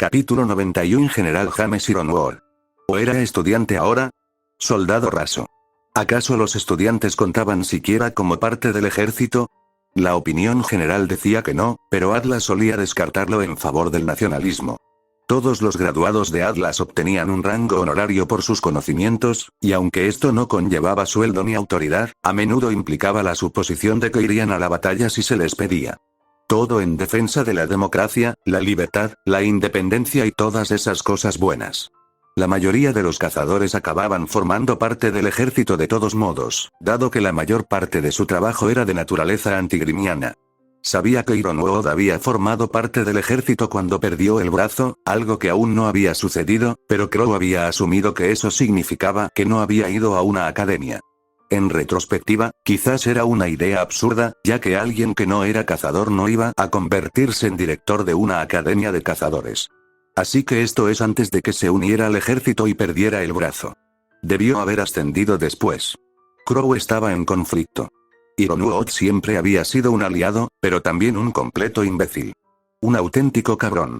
Capítulo 91. General James Ironwood. ¿O era estudiante ahora? Soldado raso. ¿Acaso los estudiantes contaban siquiera como parte del ejército? La opinión general decía que no, pero Atlas solía descartarlo en favor del nacionalismo. Todos los graduados de Atlas obtenían un rango honorario por sus conocimientos, y aunque esto no conllevaba sueldo ni autoridad, a menudo implicaba la suposición de que irían a la batalla si se les pedía. Todo en defensa de la democracia, la libertad, la independencia y todas esas cosas buenas. La mayoría de los cazadores acababan formando parte del ejército de todos modos, dado que la mayor parte de su trabajo era de naturaleza antigrimiana. Sabía que Ironwood había formado parte del ejército cuando perdió el brazo, algo que aún no había sucedido, pero Crow había asumido que eso significaba que no había ido a una academia. En retrospectiva, quizás era una idea absurda, ya que alguien que no era cazador no iba a convertirse en director de una academia de cazadores. Así que esto es antes de que se uniera al ejército y perdiera el brazo. Debió haber ascendido después. Crow estaba en conflicto. Ironwood siempre había sido un aliado, pero también un completo imbécil. Un auténtico cabrón.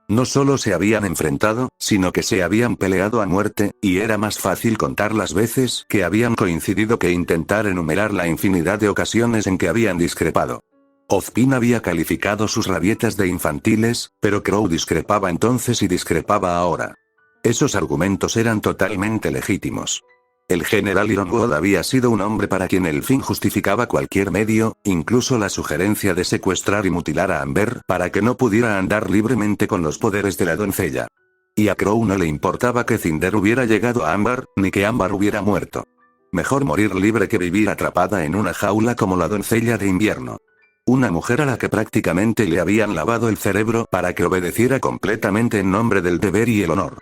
No solo se habían enfrentado, sino que se habían peleado a muerte, y era más fácil contar las veces que habían coincidido que intentar enumerar la infinidad de ocasiones en que habían discrepado. Ozpin había calificado sus rabietas de infantiles, pero Crow discrepaba entonces y discrepaba ahora. Esos argumentos eran totalmente legítimos. El general Ironwood había sido un hombre para quien el fin justificaba cualquier medio, incluso la sugerencia de secuestrar y mutilar a Amber para que no pudiera andar libremente con los poderes de la doncella. Y a Crow no le importaba que Cinder hubiera llegado a Amber, ni que Amber hubiera muerto. Mejor morir libre que vivir atrapada en una jaula como la doncella de invierno. Una mujer a la que prácticamente le habían lavado el cerebro para que obedeciera completamente en nombre del deber y el honor.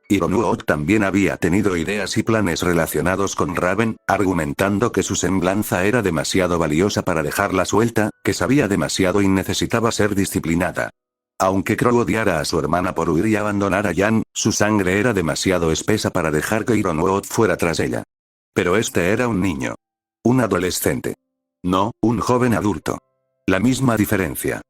Ironwood también había tenido ideas y planes relacionados con Raven, argumentando que su semblanza era demasiado valiosa para dejarla suelta, que sabía demasiado y necesitaba ser disciplinada. Aunque Crow odiara a su hermana por huir y abandonar a Jan, su sangre era demasiado espesa para dejar que Ironwood fuera tras ella. Pero este era un niño. Un adolescente. No, un joven adulto. La misma diferencia.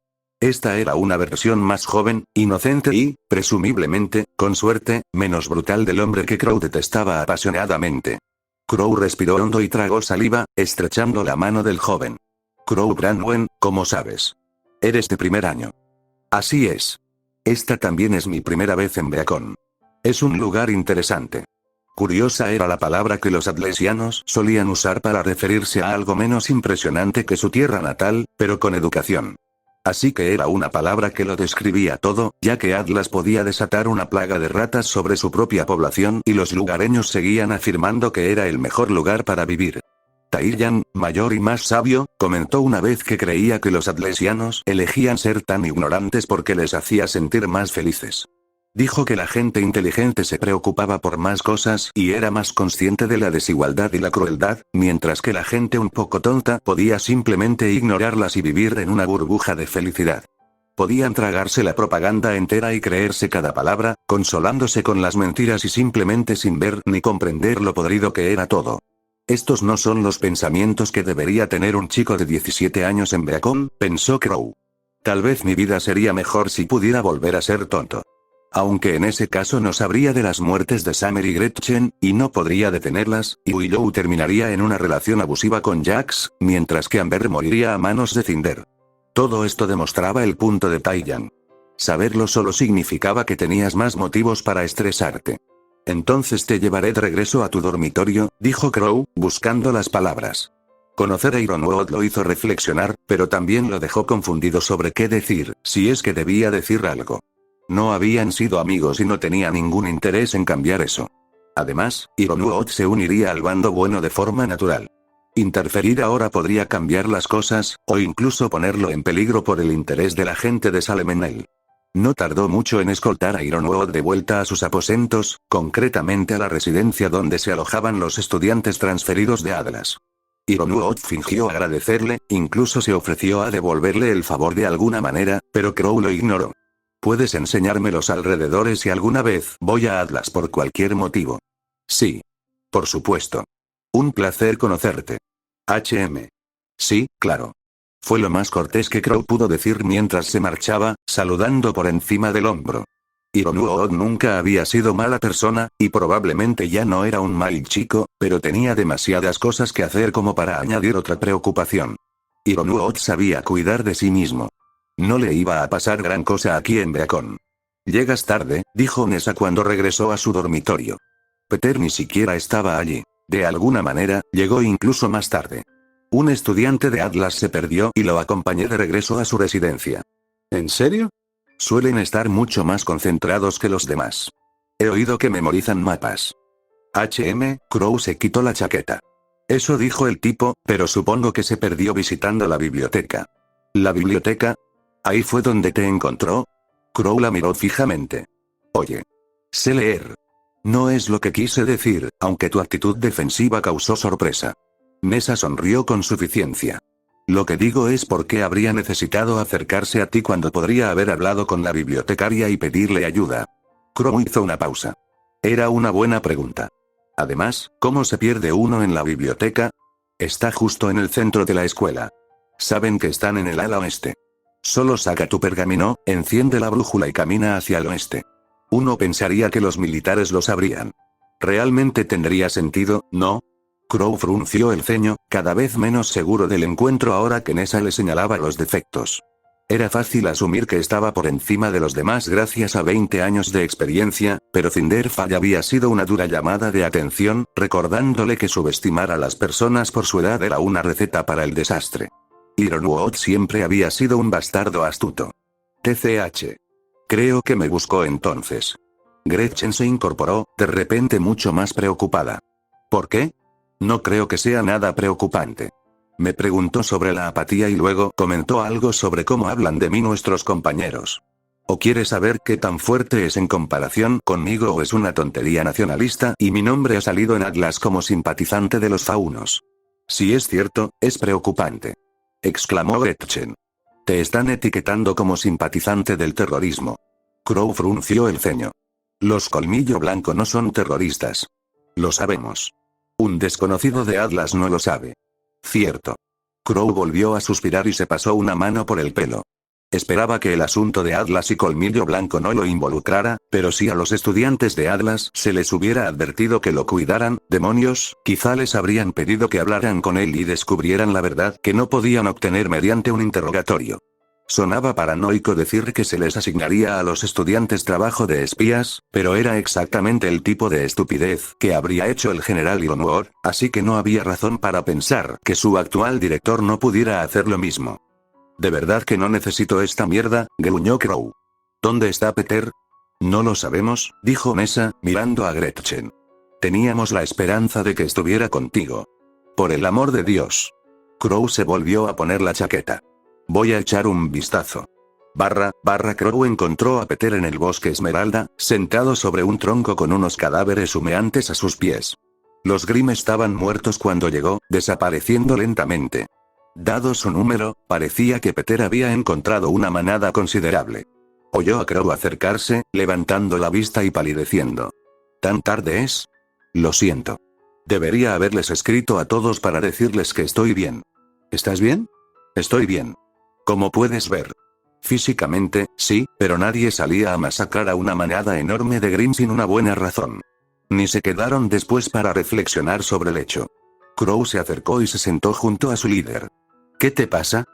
Esta era una versión más joven, inocente y, presumiblemente, con suerte, menos brutal del hombre que Crow detestaba apasionadamente. Crow respiró hondo y tragó saliva, estrechando la mano del joven. Crow Branwen, ¿cómo sabes? Eres de primer año. Así es. Esta también es mi primera vez en Beacon. Es un lugar interesante. Curiosa era la palabra que los atlesianos solían usar para referirse a algo menos impresionante que su tierra natal, pero con educación. Así que era una palabra que lo describía todo, ya que Atlas podía desatar una plaga de ratas sobre su propia población y los lugareños seguían afirmando que era el mejor lugar para vivir. Taillan, mayor y más sabio, comentó una vez que creía que los atlesianos elegían ser tan ignorantes porque les hacía sentir más felices. Dijo que la gente inteligente se preocupaba por más cosas y era más consciente de la desigualdad y la crueldad, mientras que la gente un poco tonta podía simplemente ignorarlas y vivir en una burbuja de felicidad. Podían tragarse la propaganda entera y creerse cada palabra, consolándose con las mentiras y simplemente sin ver ni comprender lo podrido que era todo. Estos no son los pensamientos que debería tener un chico de 17 años en Beacon, pensó Crow. Tal vez mi vida sería mejor si pudiera volver a ser tonto. Aunque en ese caso no sabría de las muertes de Summer y Gretchen, y no podría detenerlas, y Willow terminaría en una relación abusiva con Jax, mientras que Amber moriría a manos de Cinder. Todo esto demostraba el punto de Taillan. Saberlo solo significaba que tenías más motivos para estresarte. Entonces te llevaré de regreso a tu dormitorio, dijo Crow, buscando las palabras. Conocer a Ironwood lo hizo reflexionar, pero también lo dejó confundido sobre qué decir, si es que debía decir algo. No habían sido amigos y no tenía ningún interés en cambiar eso. Además, Ironwood se uniría al bando bueno de forma natural. Interferir ahora podría cambiar las cosas, o incluso ponerlo en peligro por el interés de la gente de Salemenel. No tardó mucho en escoltar a Ironwood de vuelta a sus aposentos, concretamente a la residencia donde se alojaban los estudiantes transferidos de Atlas. Ironwood fingió agradecerle, incluso se ofreció a devolverle el favor de alguna manera, pero Crow lo ignoró. ¿Puedes enseñarme los alrededores si alguna vez voy a Atlas por cualquier motivo? Sí. Por supuesto. Un placer conocerte. Sí, claro. Fue lo más cortés que Crow pudo decir mientras se marchaba, saludando por encima del hombro. Ironuood nunca había sido mala persona, y probablemente ya no era un mal chico, pero tenía demasiadas cosas que hacer como para añadir otra preocupación. Ironuood sabía cuidar de sí mismo. No le iba a pasar gran cosa aquí en Beacon. Llegas tarde, dijo Nessa cuando regresó a su dormitorio. Peter ni siquiera estaba allí. De alguna manera, llegó incluso más tarde. Un estudiante de Atlas se perdió y lo acompañé de regreso a su residencia. ¿En serio? Suelen estar mucho más concentrados que los demás. He oído que memorizan mapas. Crow se quitó la chaqueta. Eso dijo el tipo, pero supongo que se perdió visitando la biblioteca. ¿La biblioteca? ¿Ahí fue donde te encontró? Crow la miró fijamente. Oye. Sé leer. No es lo que quise decir, aunque tu actitud defensiva causó sorpresa. Nessa sonrió con suficiencia. Lo que digo es por qué habría necesitado acercarse a ti cuando podría haber hablado con la bibliotecaria y pedirle ayuda. Crow hizo una pausa. Era una buena pregunta. Además, ¿cómo se pierde uno en la biblioteca? Está justo en el centro de la escuela. Saben que están en el ala oeste. Solo saca tu pergamino, enciende la brújula y camina hacia el oeste. Uno pensaría que los militares lo sabrían. Realmente tendría sentido, ¿no? Crow frunció el ceño, cada vez menos seguro del encuentro ahora que Nessa le señalaba los defectos. Era fácil asumir que estaba por encima de los demás gracias a 20 años de experiencia, pero Cinderfall había sido una dura llamada de atención, recordándole que subestimar a las personas por su edad era una receta para el desastre. Ironuood siempre había sido un bastardo astuto. TCH. Creo que me buscó entonces. Gretchen se incorporó, de repente mucho más preocupada. ¿Por qué? No creo que sea nada preocupante. Me preguntó sobre la apatía y luego comentó algo sobre cómo hablan de mí nuestros compañeros. ¿O quiere saber qué tan fuerte es en comparación conmigo o es una tontería nacionalista y mi nombre ha salido en Atlas como simpatizante de los faunos? Si es cierto, es preocupante. Exclamó Gretchen. Te están etiquetando como simpatizante del terrorismo. Crow frunció el ceño. Los Colmillo Blanco no son terroristas. Lo sabemos. Un desconocido de Atlas no lo sabe. Cierto. Crow volvió a suspirar y se pasó una mano por el pelo. Esperaba que el asunto de Atlas y Colmillo Blanco no lo involucrara, pero si a los estudiantes de Atlas se les hubiera advertido que lo cuidaran, demonios, quizá les habrían pedido que hablaran con él y descubrieran la verdad que no podían obtener mediante un interrogatorio. Sonaba paranoico decir que se les asignaría a los estudiantes trabajo de espías, pero era exactamente el tipo de estupidez que habría hecho el general Ironuood, así que no había razón para pensar que su actual director no pudiera hacer lo mismo. ¿De verdad que no necesito esta mierda?, gruñó Crow. ¿Dónde está Peter? No lo sabemos, dijo Nessa, mirando a Gretchen. Teníamos la esperanza de que estuviera contigo. Por el amor de Dios. Crow se volvió a poner la chaqueta. Voy a echar un vistazo. Crow encontró a Peter en el bosque Esmeralda, sentado sobre un tronco con unos cadáveres humeantes a sus pies. Los Grimm estaban muertos cuando llegó, desapareciendo lentamente. Dado su número, parecía que Peter había encontrado una manada considerable. Oyó a Crow acercarse, levantando la vista y palideciendo. ¿Tan tarde es? Lo siento. Debería haberles escrito a todos para decirles que estoy bien. ¿Estás bien? Estoy bien. Como puedes ver. Físicamente, sí, pero nadie salía a masacrar a una manada enorme de Grimm sin una buena razón. Ni se quedaron después para reflexionar sobre el hecho. Crow se acercó y se sentó junto a su líder. ¿Qué te pasa?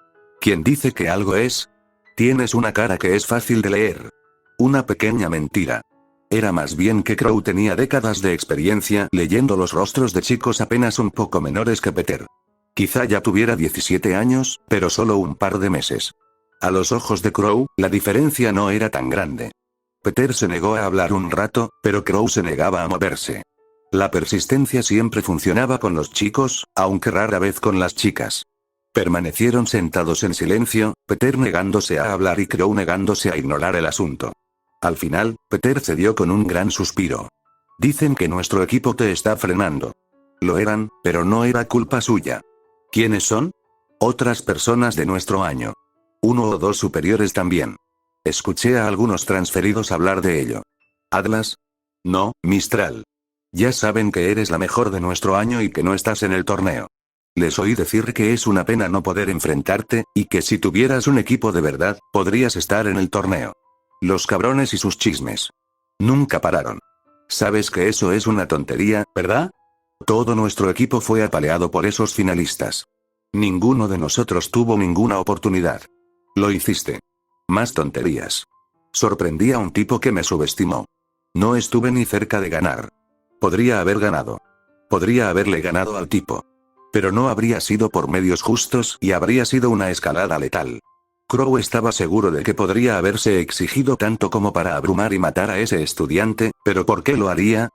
¿Quién dice que algo es? Tienes una cara que es fácil de leer. Una pequeña mentira. Era más bien que Crow tenía décadas de experiencia leyendo los rostros de chicos apenas un poco menores que Peter. Quizá ya tuviera 17 años, pero solo un par de meses. A los ojos de Crow, la diferencia no era tan grande. Peter se negó a hablar un rato, pero Crow se negaba a moverse. La persistencia siempre funcionaba con los chicos, aunque rara vez con las chicas. Permanecieron sentados en silencio, Peter negándose a hablar y Crow negándose a ignorar el asunto. Al final, Peter cedió con un gran suspiro. Dicen que nuestro equipo te está frenando. Lo eran, pero no era culpa suya. ¿Quiénes son? Otras personas de nuestro año. 1 o 2 superiores también. Escuché a algunos transferidos hablar de ello. ¿Atlas? No, Mistral. Ya saben que eres la mejor de nuestro año y que no estás en el torneo. Les oí decir que es una pena no poder enfrentarte, y que si tuvieras un equipo de verdad, podrías estar en el torneo. Los cabrones y sus chismes. Nunca pararon. Sabes que eso es una tontería, ¿verdad? Todo nuestro equipo fue apaleado por esos finalistas. Ninguno de nosotros tuvo ninguna oportunidad. Lo hiciste. Más tonterías. Sorprendí a un tipo que me subestimó. No estuve ni cerca de ganar. Podría haber ganado. Podría haberle ganado al tipo. Pero no habría sido por medios justos y habría sido una escalada letal. Crow estaba seguro de que podría haberse exigido tanto como para abrumar y matar a ese estudiante, pero ¿por qué lo haría?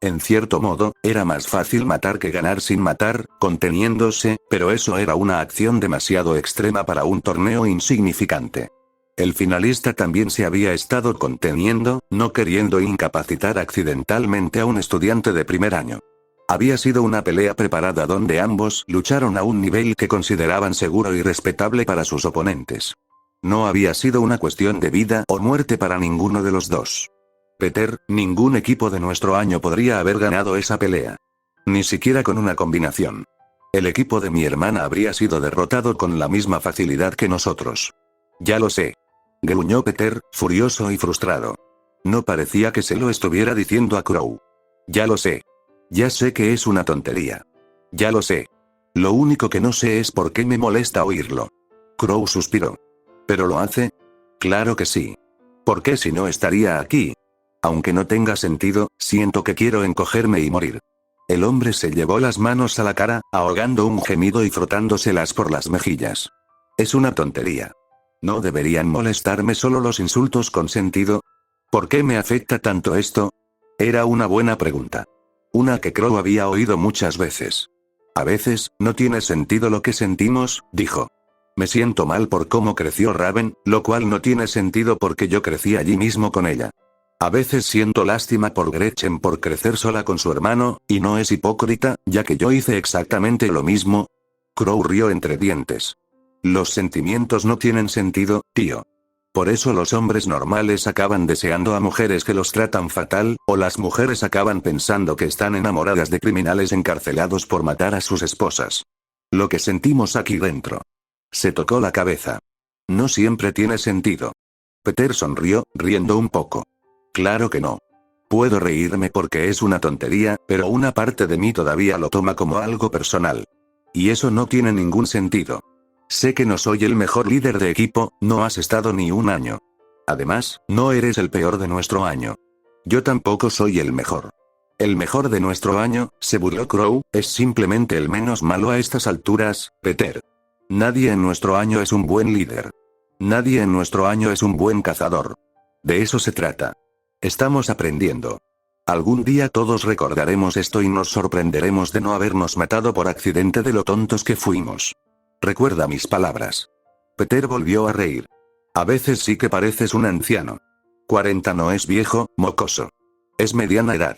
En cierto modo, era más fácil matar que ganar sin matar, conteniéndose, pero eso era una acción demasiado extrema para un torneo insignificante. El finalista también se había estado conteniendo, no queriendo incapacitar accidentalmente a un estudiante de primer año. Había sido una pelea preparada donde ambos lucharon a un nivel que consideraban seguro y respetable para sus oponentes. No había sido una cuestión de vida o muerte para ninguno de los dos. Peter, ningún equipo de nuestro año podría haber ganado esa pelea. Ni siquiera con una combinación. El equipo de mi hermana habría sido derrotado con la misma facilidad que nosotros. Ya lo sé. Gruñó Peter, furioso y frustrado. No parecía que se lo estuviera diciendo a Crow. Ya lo sé. Ya sé que es una tontería. Ya lo sé. Lo único que no sé es por qué me molesta oírlo. Crow suspiró. ¿Pero lo hace? Claro que sí. ¿Por qué si no estaría aquí? Aunque no tenga sentido, siento que quiero encogerme y morir. El hombre se llevó las manos a la cara, ahogando un gemido y frotándoselas por las mejillas. Es una tontería. ¿No deberían molestarme solo los insultos con sentido? ¿Por qué me afecta tanto esto? Era una buena pregunta. Una que Crow había oído muchas veces. A veces, no tiene sentido lo que sentimos, dijo. Me siento mal por cómo creció Raven, lo cual no tiene sentido porque yo crecí allí mismo con ella. A veces siento lástima por Gretchen por crecer sola con su hermano, y no es hipócrita, ya que yo hice exactamente lo mismo. Crow rió entre dientes. Los sentimientos no tienen sentido, tío. Por eso los hombres normales acaban deseando a mujeres que los tratan fatal, o las mujeres acaban pensando que están enamoradas de criminales encarcelados por matar a sus esposas. Lo que sentimos aquí dentro. Se tocó la cabeza. No siempre tiene sentido. Peter sonrió, riendo un poco. Claro que no. Puedo reírme porque es una tontería, pero una parte de mí todavía lo toma como algo personal. Y eso no tiene ningún sentido. Sé que no soy el mejor líder de equipo, no has estado ni un año. Además, no eres el peor de nuestro año. Yo tampoco soy el mejor. El mejor de nuestro año, se burló Crow, es simplemente el menos malo a estas alturas, Peter. Nadie en nuestro año es un buen líder. Nadie en nuestro año es un buen cazador. De eso se trata. Estamos aprendiendo. Algún día todos recordaremos esto y nos sorprenderemos de no habernos matado por accidente de lo tontos que fuimos. Recuerda mis palabras. Peter volvió a reír. A veces sí que pareces un anciano. 40 no es viejo, mocoso. Es mediana edad.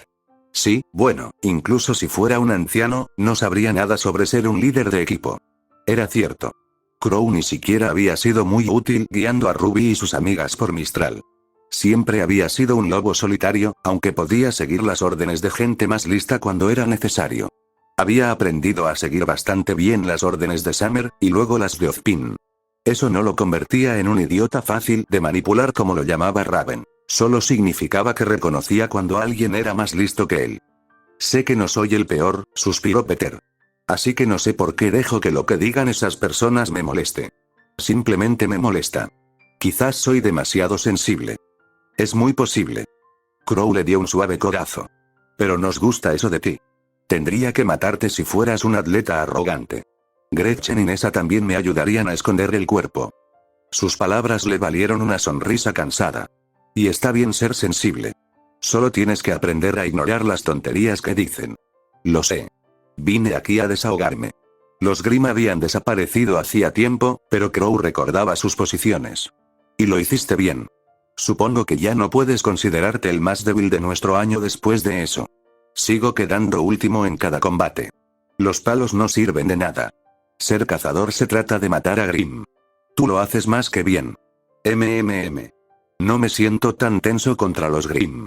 Sí, bueno, incluso si fuera un anciano, no sabría nada sobre ser un líder de equipo. Era cierto. Crow ni siquiera había sido muy útil guiando a Ruby y sus amigas por Mistral. Siempre había sido un lobo solitario, aunque podía seguir las órdenes de gente más lista cuando era necesario. Había aprendido a seguir bastante bien las órdenes de Summer, y luego las de Ozpin. Eso no lo convertía en un idiota fácil de manipular como lo llamaba Raven. Solo significaba que reconocía cuando alguien era más listo que él. Sé que no soy el peor, suspiró Peter. Así que no sé por qué dejo que lo que digan esas personas me moleste. Simplemente me molesta. Quizás soy demasiado sensible. Es muy posible. Crow le dio un suave codazo. Pero nos gusta eso de ti. Tendría que matarte si fueras un atleta arrogante. Gretchen y Nessa también me ayudarían a esconder el cuerpo. Sus palabras le valieron una sonrisa cansada. Y está bien ser sensible. Solo tienes que aprender a ignorar las tonterías que dicen. Lo sé. Vine aquí a desahogarme. Los Grimm habían desaparecido hacía tiempo, pero Crow recordaba sus posiciones. Y lo hiciste bien. Supongo que ya no puedes considerarte el más débil de nuestro año después de eso. Sigo quedando último en cada combate. Los palos no sirven de nada. Ser cazador se trata de matar a Grimm. Tú lo haces más que bien. No me siento tan tenso contra los Grimm.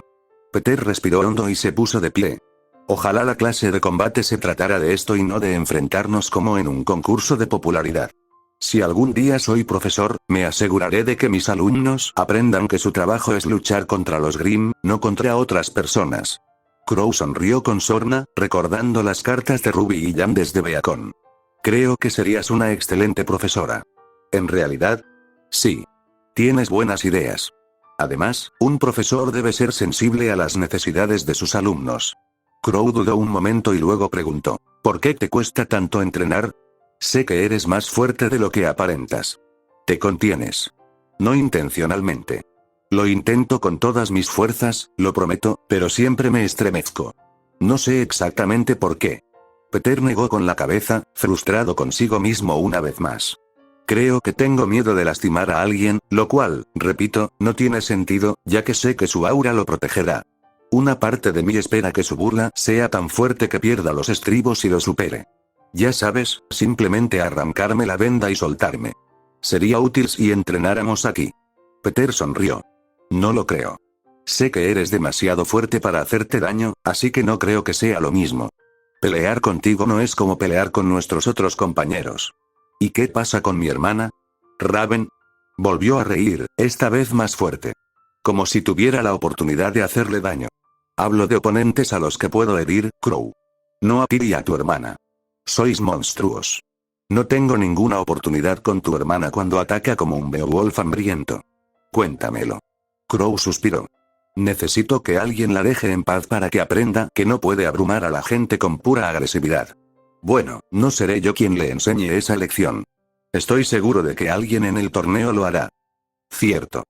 Peter respiró hondo y se puso de pie. Ojalá la clase de combate se tratara de esto y no de enfrentarnos como en un concurso de popularidad. Si algún día soy profesor, me aseguraré de que mis alumnos aprendan que su trabajo es luchar contra los Grimm, no contra otras personas. Crow sonrió con sorna, recordando las cartas de Ruby y Jan desde Beacon. Creo que serías una excelente profesora. En realidad, sí. Tienes buenas ideas. Además, un profesor debe ser sensible a las necesidades de sus alumnos. Crow dudó un momento y luego preguntó, ¿por qué te cuesta tanto entrenar? Sé que eres más fuerte de lo que aparentas. Te contienes. No intencionalmente. Lo intento con todas mis fuerzas, lo prometo, pero siempre me estremezco. No sé exactamente por qué. Peter negó con la cabeza, frustrado consigo mismo una vez más. Creo que tengo miedo de lastimar a alguien, lo cual, repito, no tiene sentido, ya que sé que su aura lo protegerá. Una parte de mí espera que su burla sea tan fuerte que pierda los estribos y lo supere. Ya sabes, simplemente arrancarme la venda y soltarme. Sería útil si entrenáramos aquí. Peter sonrió. No lo creo. Sé que eres demasiado fuerte para hacerte daño, así que no creo que sea lo mismo. Pelear contigo no es como pelear con nuestros otros compañeros. ¿Y qué pasa con mi hermana? Raven. Volvió a reír, esta vez más fuerte. Como si tuviera la oportunidad de hacerle daño. Hablo de oponentes a los que puedo herir, Crow. No a ti y a tu hermana. Sois monstruos. No tengo ninguna oportunidad con tu hermana cuando ataca como un Beowulf hambriento. Cuéntamelo. Crow suspiró. Necesito que alguien la deje en paz para que aprenda que no puede abrumar a la gente con pura agresividad. Bueno, no seré yo quien le enseñe esa lección. Estoy seguro de que alguien en el torneo lo hará. Cierto.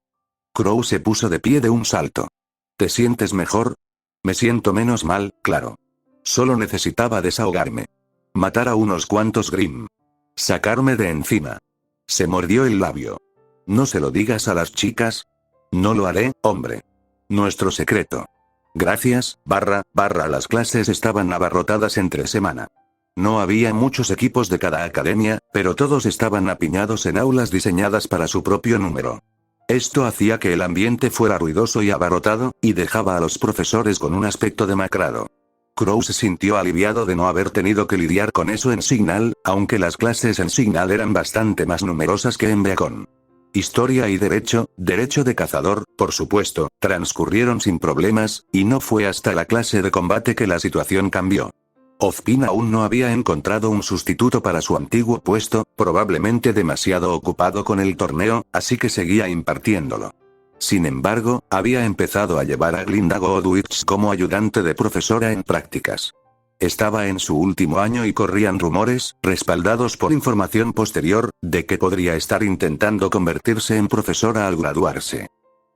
Crow se puso de pie de un salto. ¿Te sientes mejor? Me siento menos mal, claro. Solo necesitaba desahogarme. Matar a unos cuantos Grimm. Sacarme de encima. Se mordió el labio. No se lo digas a las chicas. No lo haré, hombre. Nuestro secreto. Gracias, las clases estaban abarrotadas entre semana. No había muchos equipos de cada academia, pero todos estaban apiñados en aulas diseñadas para su propio número. Esto hacía que el ambiente fuera ruidoso y abarrotado, y dejaba a los profesores con un aspecto demacrado. Crow se sintió aliviado de no haber tenido que lidiar con eso en Signal, aunque las clases en Signal eran bastante más numerosas que en Beacon. Historia y derecho de cazador, por supuesto, transcurrieron sin problemas, y no fue hasta la clase de combate que la situación cambió. Ozpin aún no había encontrado un sustituto para su antiguo puesto, probablemente demasiado ocupado con el torneo, así que seguía impartiéndolo. Sin embargo, había empezado a llevar a Glinda Godwich como ayudante de profesora en prácticas. Estaba en su último año y corrían rumores, respaldados por información posterior, de que podría estar intentando convertirse en profesora al graduarse.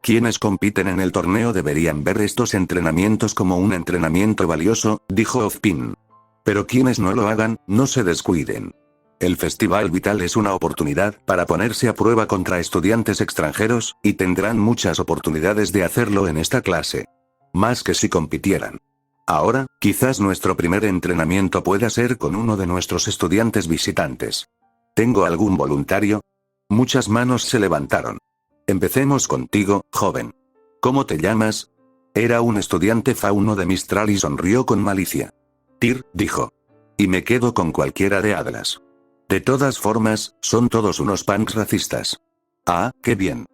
Quienes compiten en el torneo deberían ver estos entrenamientos como un entrenamiento valioso, dijo Ozpin. Pero quienes no lo hagan, no se descuiden. El Festival Vital es una oportunidad para ponerse a prueba contra estudiantes extranjeros, y tendrán muchas oportunidades de hacerlo en esta clase. Más que si compitieran. Ahora, quizás nuestro primer entrenamiento pueda ser con uno de nuestros estudiantes visitantes. ¿Tengo algún voluntario? Muchas manos se levantaron. Empecemos contigo, joven. ¿Cómo te llamas? Era un estudiante fauno de Mistral y sonrió con malicia. Tyr, dijo. Y me quedo con cualquiera de Atlas. De todas formas, son todos unos punks racistas. Ah, qué bien.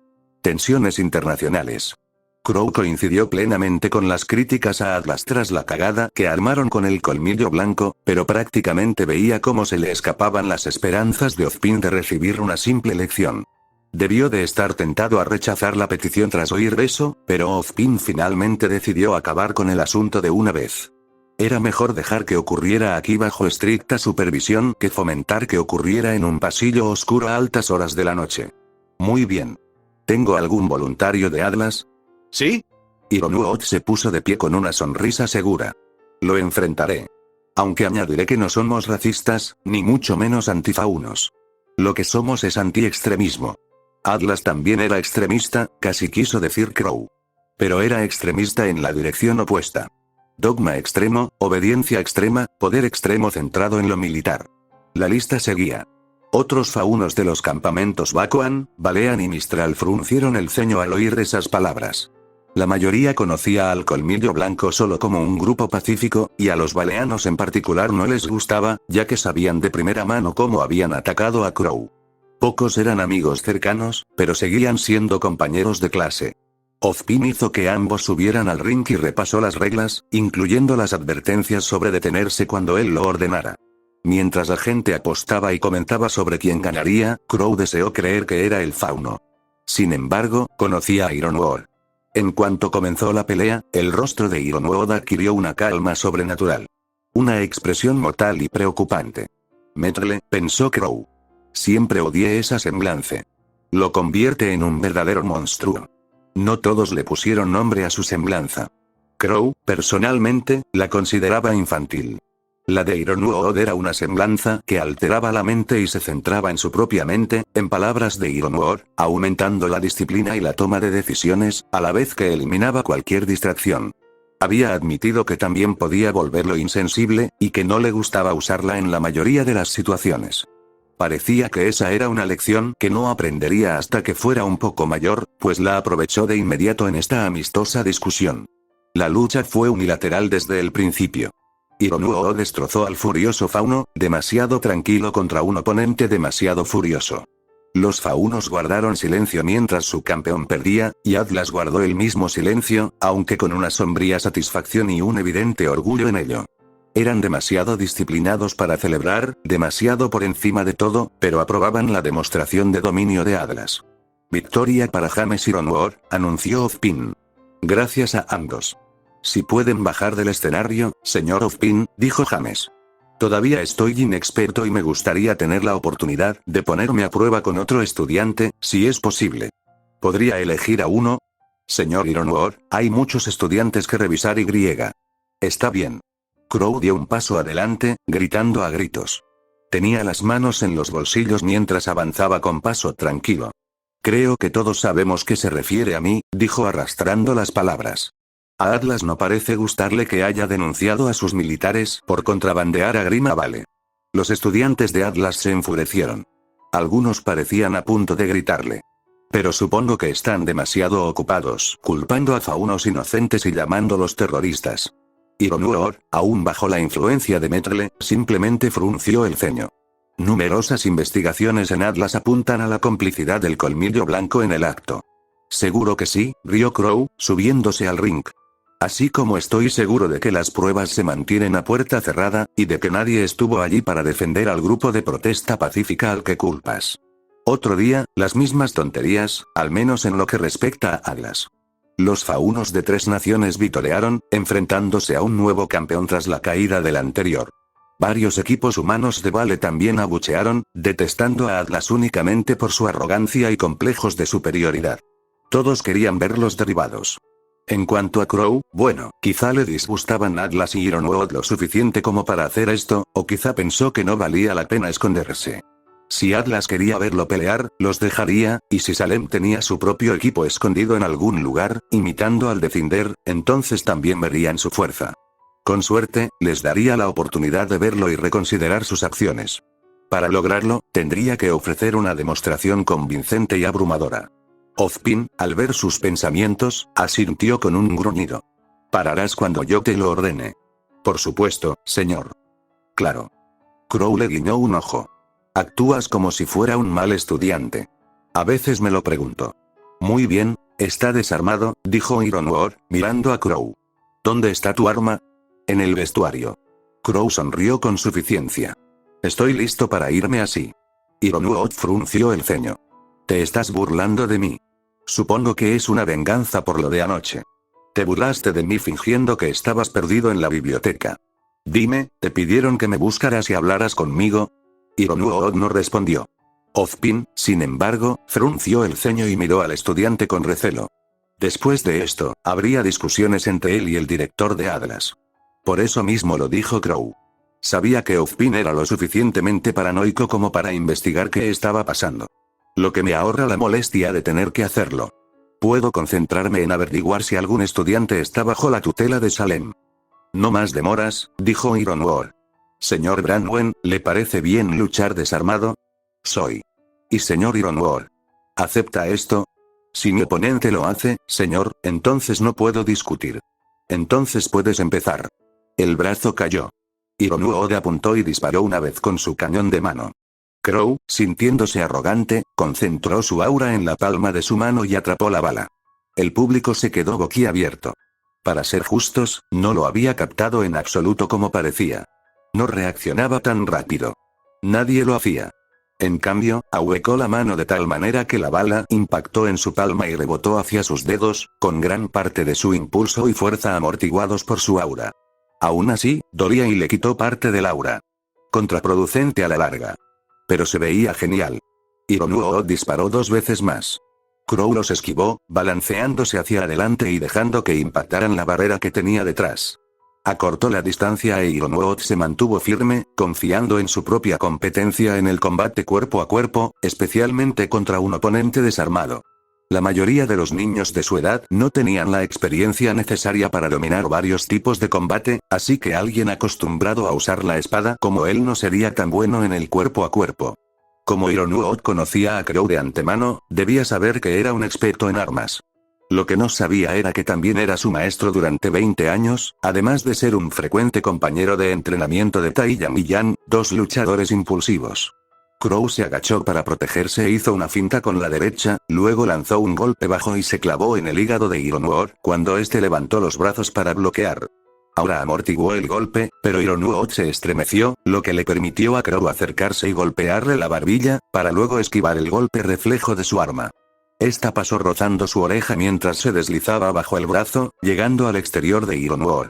Tensiones internacionales. Crow coincidió plenamente con las críticas a Atlas tras la cagada que armaron con el colmillo blanco, pero prácticamente veía cómo se le escapaban las esperanzas de Ozpin de recibir una simple lección. Debió de estar tentado a rechazar la petición tras oír eso, pero Ozpin finalmente decidió acabar con el asunto de una vez. Era mejor dejar que ocurriera aquí bajo estricta supervisión que fomentar que ocurriera en un pasillo oscuro a altas horas de la noche. Muy bien. ¿Tengo algún voluntario de Atlas? ¿Sí? Ironuot se puso de pie con una sonrisa segura. Lo enfrentaré. Aunque añadiré que no somos racistas, ni mucho menos antifaunos. Lo que somos es anti-extremismo. Atlas también era extremista, casi quiso decir Crow. Pero era extremista en la dirección opuesta. Dogma extremo, obediencia extrema, poder extremo centrado en lo militar. La lista seguía. Otros faunos de los campamentos Bakuan, Balean y Mistral fruncieron el ceño al oír esas palabras. La mayoría conocía al colmillo blanco solo como un grupo pacífico, y a los baleanos en particular no les gustaba, ya que sabían de primera mano cómo habían atacado a Crow. Pocos eran amigos cercanos, pero seguían siendo compañeros de clase. Ozpin hizo que ambos subieran al ring y repasó las reglas, incluyendo las advertencias sobre detenerse cuando él lo ordenara. Mientras la gente apostaba y comentaba sobre quién ganaría, Crow deseó creer que era el fauno. Sin embargo, conocía a Ironwood. En cuanto comenzó la pelea, el rostro de Ironwood adquirió una calma sobrenatural. Una expresión mortal y preocupante. Metrle, pensó Crow. Siempre odié esa semblanza. Lo convierte en un verdadero monstruo. No todos le pusieron nombre a su semblanza. Crow, personalmente, la consideraba infantil. La de Ironwood era una semblanza que alteraba la mente y se centraba en su propia mente, en palabras de Ironwood, aumentando la disciplina y la toma de decisiones, a la vez que eliminaba cualquier distracción. Había admitido que también podía volverlo insensible, y que no le gustaba usarla en la mayoría de las situaciones. Parecía que esa era una lección que no aprendería hasta que fuera un poco mayor, pues la aprovechó de inmediato en esta amistosa discusión. La lucha fue unilateral desde el principio. Ironwood destrozó al furioso fauno, demasiado tranquilo contra un oponente demasiado furioso. Los faunos guardaron silencio mientras su campeón perdía, y Atlas guardó el mismo silencio, aunque con una sombría satisfacción y un evidente orgullo en ello. Eran demasiado disciplinados para celebrar, demasiado por encima de todo, pero aprobaban la demostración de dominio de Atlas. Victoria para James Ironwood, anunció Ozpin. Gracias a ambos. Si pueden bajar del escenario, señor Ozpin, dijo James. Todavía estoy inexperto y me gustaría tener la oportunidad de ponerme a prueba con otro estudiante, si es posible. ¿Podría elegir a uno? Señor Ironwood, hay muchos estudiantes que revisar y. Está bien. Crow dio un paso adelante, gritando a gritos. Tenía las manos en los bolsillos mientras avanzaba con paso tranquilo. Creo que todos sabemos que se refiere a mí, dijo arrastrando las palabras. A Atlas no parece gustarle que haya denunciado a sus militares por contrabandear a Grima Vale. Los estudiantes de Atlas se enfurecieron. Algunos parecían a punto de gritarle. Pero supongo que están demasiado ocupados, culpando a faunos inocentes y llamándolos terroristas. Ironwood, aún bajo la influencia de Metrle, simplemente frunció el ceño. Numerosas investigaciones en Atlas apuntan a la complicidad del colmillo blanco en el acto. Seguro que sí, rió Crow, subiéndose al ring. Así como estoy seguro de que las pruebas se mantienen a puerta cerrada, y de que nadie estuvo allí para defender al grupo de protesta pacífica al que culpas. Otro día, las mismas tonterías, al menos en lo que respecta a Atlas. Los faunos de 3 naciones vitorearon, enfrentándose a un nuevo campeón tras la caída del anterior. Varios equipos humanos de Vale también abuchearon, detestando a Atlas únicamente por su arrogancia y complejos de superioridad. Todos querían verlos derribados. En cuanto a Crow, bueno, quizá le disgustaban Atlas y Ironwood lo suficiente como para hacer esto, o quizá pensó que no valía la pena esconderse. Si Atlas quería verlo pelear, los dejaría, y si Salem tenía su propio equipo escondido en algún lugar, imitando al de Cinder, entonces también verían su fuerza. Con suerte, les daría la oportunidad de verlo y reconsiderar sus acciones. Para lograrlo, tendría que ofrecer una demostración convincente y abrumadora. Ozpin, al ver sus pensamientos, asintió con un gruñido. Pararás cuando yo te lo ordene. Por supuesto, señor. Claro. Crow le guiñó un ojo. Actúas como si fuera un mal estudiante. A veces me lo pregunto. Muy bien, está desarmado, dijo Ironwood, mirando a Crow. ¿Dónde está tu arma? En el vestuario. Crow sonrió con suficiencia. Estoy listo para irme así. Ironwood frunció el ceño. Te estás burlando de mí. Supongo que es una venganza por lo de anoche. Te burlaste de mí fingiendo que estabas perdido en la biblioteca. Dime, ¿te pidieron que me buscaras y hablaras conmigo? Ironwood no respondió. Ozpin, sin embargo, frunció el ceño y miró al estudiante con recelo. Después de esto, habría discusiones entre él y el director de Atlas. Por eso mismo lo dijo Crow. Sabía que Ozpin era lo suficientemente paranoico como para investigar qué estaba pasando. Lo que me ahorra la molestia de tener que hacerlo. Puedo concentrarme en averiguar si algún estudiante está bajo la tutela de Salem. No más demoras, dijo Ironwood. Señor Branwen, ¿le parece bien luchar desarmado? Soy. Y señor Ironwood. ¿Acepta esto? Si mi oponente lo hace, señor, entonces no puedo discutir. Entonces puedes empezar. El brazo cayó. Ironwood apuntó y disparó una vez con su cañón de mano. Crow, sintiéndose arrogante, concentró su aura en la palma de su mano y atrapó la bala. El público se quedó boquiabierto. Para ser justos, no lo había captado en absoluto como parecía. No reaccionaba tan rápido. Nadie lo hacía. En cambio, ahuecó la mano de tal manera que la bala impactó en su palma y rebotó hacia sus dedos, con gran parte de su impulso y fuerza amortiguados por su aura. Aún así, dolía y le quitó parte del aura. Contraproducente a la larga. Pero se veía genial. Ironuo disparó 2 veces más. Crow los esquivó, balanceándose hacia adelante y dejando que impactaran la barrera que tenía detrás. Acortó la distancia e Ironuo se mantuvo firme, confiando en su propia competencia en el combate cuerpo a cuerpo, especialmente contra un oponente desarmado. La mayoría de los niños de su edad no tenían la experiencia necesaria para dominar varios tipos de combate, así que alguien acostumbrado a usar la espada como él no sería tan bueno en el cuerpo a cuerpo. Como Ironuo conocía a Crow de antemano, debía saber que era un experto en armas. Lo que no sabía era que también era su maestro durante 20 años, además de ser un frecuente compañero de entrenamiento de Taiyang y Yan, 2 luchadores impulsivos. Crow se agachó para protegerse e hizo una finta con la derecha, luego lanzó un golpe bajo y se clavó en el hígado de Ironuo, cuando este levantó los brazos para bloquear. Ahora amortiguó el golpe, pero Ironuo se estremeció, lo que le permitió a Crow acercarse y golpearle la barbilla, para luego esquivar el golpe reflejo de su arma. Esta pasó rozando su oreja mientras se deslizaba bajo el brazo, llegando al exterior de Ironuo.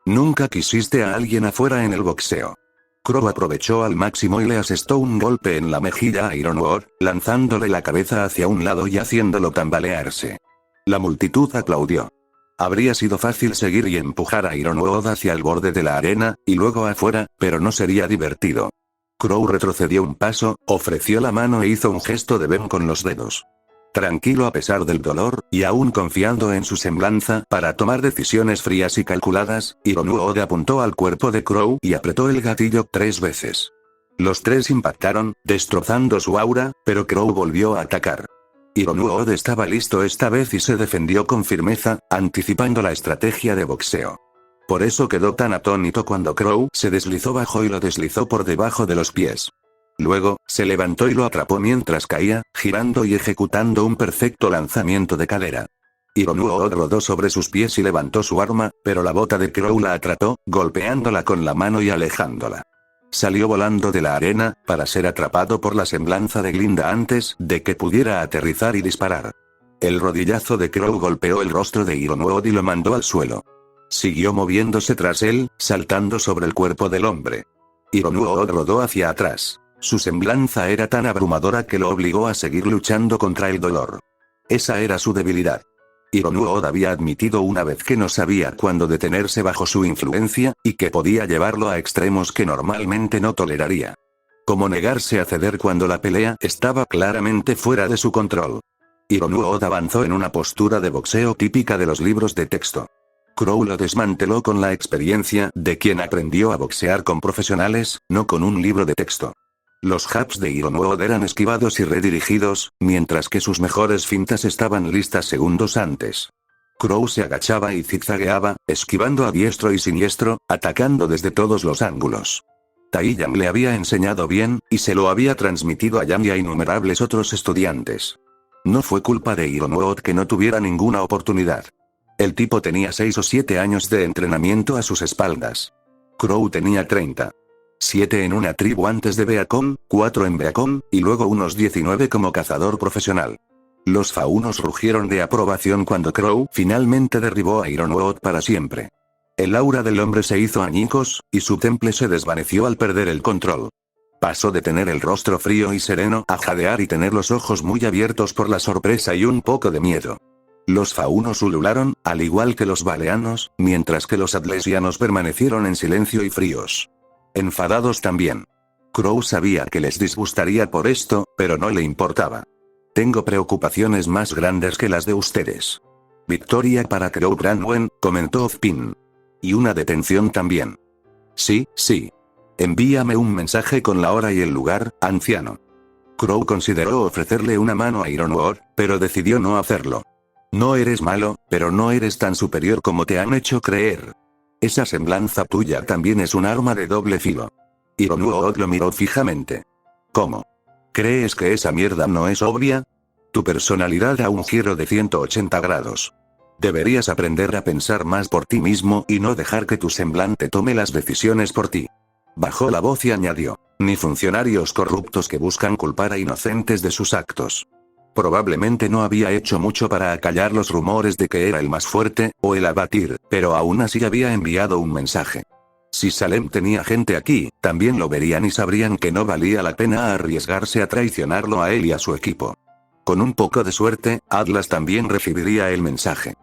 Nunca quisiste a alguien afuera en el boxeo. Crow aprovechó al máximo y le asestó un golpe en la mejilla a Ironuo, lanzándole la cabeza hacia un lado y haciéndolo tambalearse. La multitud aplaudió. Habría sido fácil seguir y empujar a Ironuo hacia el borde de la arena, y luego afuera, pero no sería divertido. Crow retrocedió un paso, ofreció la mano e hizo un gesto de ven con los dedos. Tranquilo a pesar del dolor, y aún confiando en su semblanza para tomar decisiones frías y calculadas, Ironuo apuntó al cuerpo de Crow y apretó el gatillo 3 veces. Los 3 impactaron, destrozando su aura, pero Crow volvió a atacar. Ironuo estaba listo esta vez y se defendió con firmeza, anticipando la estrategia de boxeo. Por eso quedó tan atónito cuando Crow se deslizó bajo y lo deslizó por debajo de los pies. Luego, se levantó y lo atrapó mientras caía, girando y ejecutando un perfecto lanzamiento de cadera. Ironuo rodó sobre sus pies y levantó su arma, pero la bota de Crow la atrapó, golpeándola con la mano y alejándola. Salió volando de la arena, para ser atrapado por la semblanza de Glinda antes de que pudiera aterrizar y disparar. El rodillazo de Crow golpeó el rostro de Ironuo y lo mandó al suelo. Siguió moviéndose tras él, saltando sobre el cuerpo del hombre. Ironuo rodó hacia atrás. Su semblanza era tan abrumadora que lo obligó a seguir luchando contra el dolor. Esa era su debilidad. Ironuo había admitido una vez que no sabía cuándo detenerse bajo su influencia, y que podía llevarlo a extremos que normalmente no toleraría. Como negarse a ceder cuando la pelea estaba claramente fuera de su control. Ironuo avanzó en una postura de boxeo típica de los libros de texto. Crow lo desmanteló con la experiencia de quien aprendió a boxear con profesionales, no con un libro de texto. Los jabs de Ironuo eran esquivados y redirigidos, mientras que sus mejores fintas estaban listas segundos antes. Crow se agachaba y zigzagueaba, esquivando a diestro y siniestro, atacando desde todos los ángulos. Taiyang le había enseñado bien, y se lo había transmitido a Yan y a innumerables otros estudiantes. No fue culpa de Ironuo que no tuviera ninguna oportunidad. El tipo tenía 6 o 7 años de entrenamiento a sus espaldas. Crow tenía 30. 7 en una tribu antes de Beacon, 4 en Beacon, y luego unos 19 como cazador profesional. Los faunos rugieron de aprobación cuando Crow finalmente derribó a Ironuo para siempre. El aura del hombre se hizo añicos, y su temple se desvaneció al perder el control. Pasó de tener el rostro frío y sereno a jadear y tener los ojos muy abiertos por la sorpresa y un poco de miedo. Los faunos ulularon, al igual que los baleanos, mientras que los atlesianos permanecieron en silencio y fríos. Enfadados también. Crow sabía que les disgustaría por esto, pero no le importaba. Tengo preocupaciones más grandes que las de ustedes. Victoria para Crow Branwen, comentó Ozpin. Y una detención también. Sí, sí. Envíame un mensaje con la hora y el lugar, anciano. Crow consideró ofrecerle una mano a Ironuo, pero decidió no hacerlo. No eres malo, pero no eres tan superior como te han hecho creer. Esa semblanza tuya también es un arma de doble filo. Ironuo lo miró fijamente. ¿Cómo? ¿Crees que esa mierda no es obvia? Tu personalidad da un giro de 180 grados. Deberías aprender a pensar más por ti mismo y no dejar que tu semblante tome las decisiones por ti. Bajó la voz y añadió, ni funcionarios corruptos que buscan culpar a inocentes de sus actos. Probablemente no había hecho mucho para acallar los rumores de que era el más fuerte, o el abatir, pero aún así había enviado un mensaje. Si Salem tenía gente aquí, también lo verían y sabrían que no valía la pena arriesgarse a traicionarlo a él y a su equipo. Con un poco de suerte, Atlas también recibiría el mensaje.